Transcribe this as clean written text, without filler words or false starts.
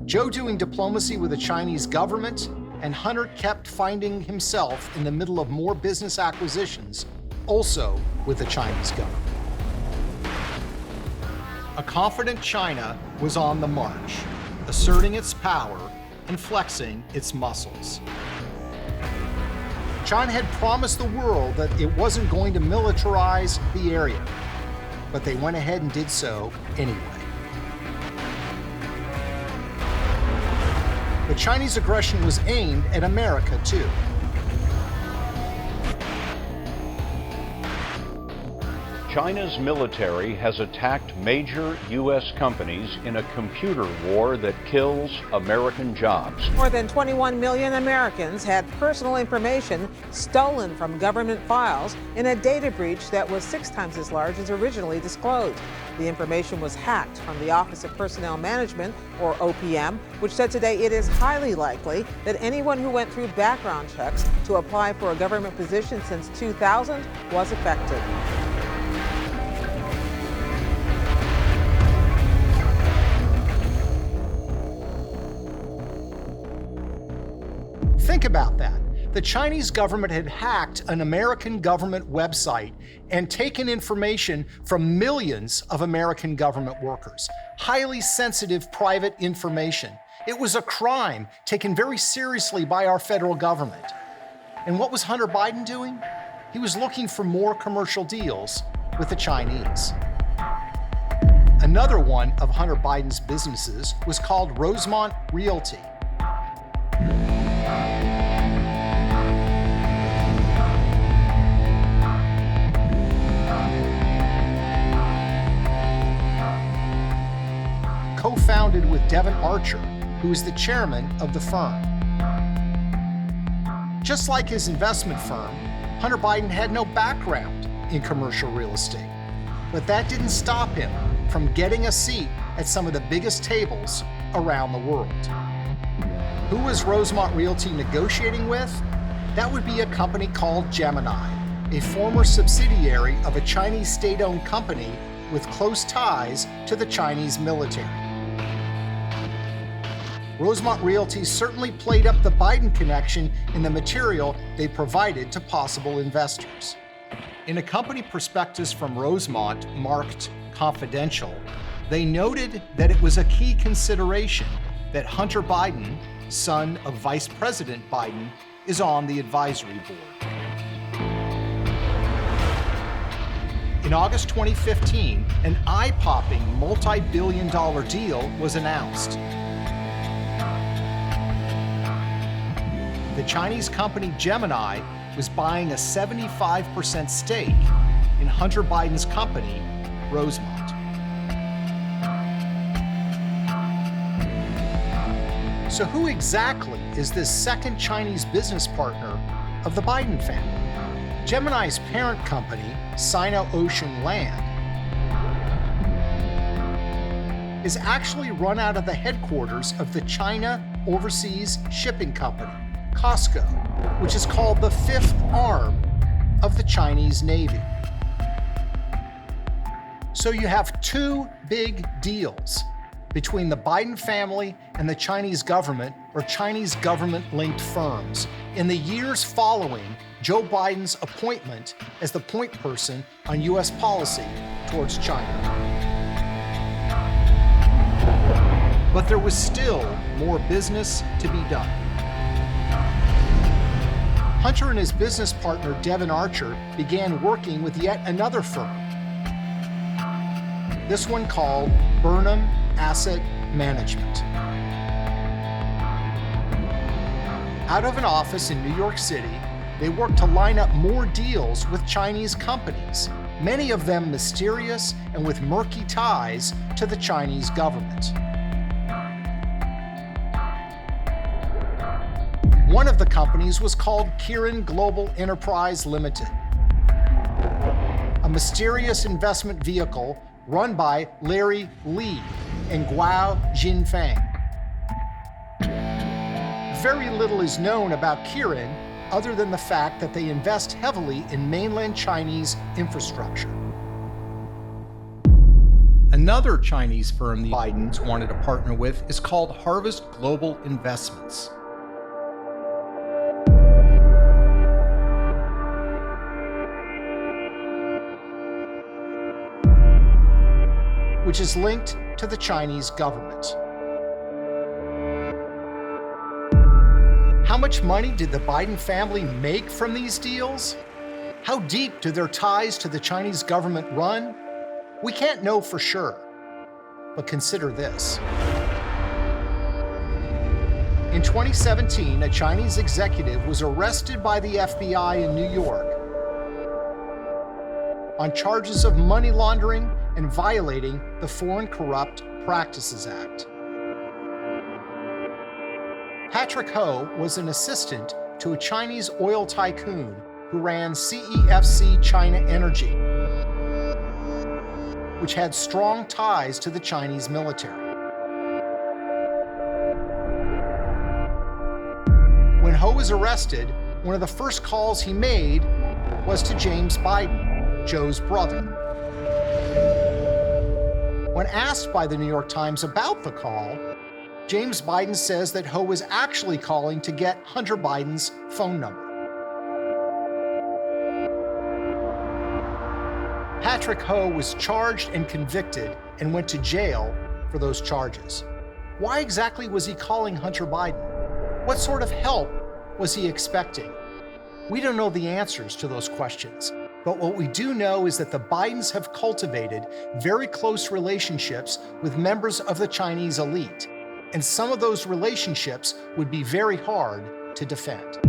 Joe doing diplomacy with the Chinese government, and Hunter kept finding himself in the middle of more business acquisitions, also with the Chinese government. A confident China was on the march, asserting its power and flexing its muscles. China had promised the world that it wasn't going to militarize the area, but they went ahead and did so anyway. The Chinese aggression was aimed at America, too. China's military has attacked major U.S. companies in a computer war that kills American jobs. More than 21 million Americans had personal information stolen from government files in a data breach that was 6 times as large as originally disclosed. The information was hacked from the Office of Personnel Management, or OPM, which said today it is highly likely that anyone who went through background checks to apply for a government position since 2000 was affected. Think about that. The Chinese government had hacked an American government website and taken information from millions of American government workers. Highly sensitive private information. It was a crime taken very seriously by our federal government. And what was Hunter Biden doing? He was looking for more commercial deals with the Chinese. Another one of Hunter Biden's businesses was called Rosemont Realty. Co-founded with Devon who is the chairman of the firm. Just like his investment firm, Hunter Biden had no background in commercial real estate, but that didn't stop him from getting a seat at some of the biggest tables around the world. Who was Rosemont Realty negotiating with? That would be a company called Gemini, a former subsidiary of a Chinese state-owned company with close ties to the Chinese military. Rosemont Realty certainly played up the Biden connection in the material they provided to possible investors. In a company prospectus from Rosemont marked confidential, they noted that it was a key consideration that Hunter Biden, son of Vice President Biden, is on the advisory board. In August 2015, an eye-popping multi-billion-dollar deal was announced. The Chinese company Gemini was buying a 75% stake in Hunter Biden's company, Rosemont. So who exactly is this second Chinese business partner of the Biden family? Gemini's parent company, Sino-Ocean Land, is actually run out of the headquarters of the China Overseas Shipping Company, COSCO, which is called the fifth arm of the Chinese Navy. So you have 2 big deals between the Biden family and the Chinese government, or Chinese government-linked firms, in the years following Joe Biden's appointment as the point person on U.S. policy towards China. But there was still more business to be done. Hunter and his business partner, Devon began working with yet another firm. This one called Burham Asset Management. Out of an office in New York City, they worked to line up more deals with Chinese companies, many of them mysterious and with murky ties to the Chinese government. One of the companies was called Kirin Global Enterprise Limited, a mysterious investment vehicle run by Larry Li and Guo Jinfang. Very little is known about Kirin other than the fact that they invest heavily in mainland Chinese infrastructure. A Another Chinese firm the Bidens wanted to partner with is called Harvest Global Investments. Which is linked to the Chinese government. How much money did the Biden family make from these deals? How deep do their ties to the Chinese government run? We can't know for sure, but consider this. In 2017, a Chinese executive was arrested by the FBI in New York on charges of money laundering and violating the Foreign Corrupt Practices Act. Patrick Ho was an assistant to a Chinese oil tycoon who ran CEFC China Energy, which had strong ties to the Chinese military. When Ho was arrested, one of the first calls he made was to James Biden, Joe's brother. When asked by the New York Times about the call, James Biden says that Ho was actually calling to get Hunter Biden's phone number. Patrick Ho was charged and convicted and went to jail for those charges. Why exactly was he calling Hunter Biden? What sort of help was he expecting? We don't know the answers to those questions, but what we do know is that the Bidens have cultivated very close relationships with members of the Chinese elite, and some of those relationships would be very hard to defend.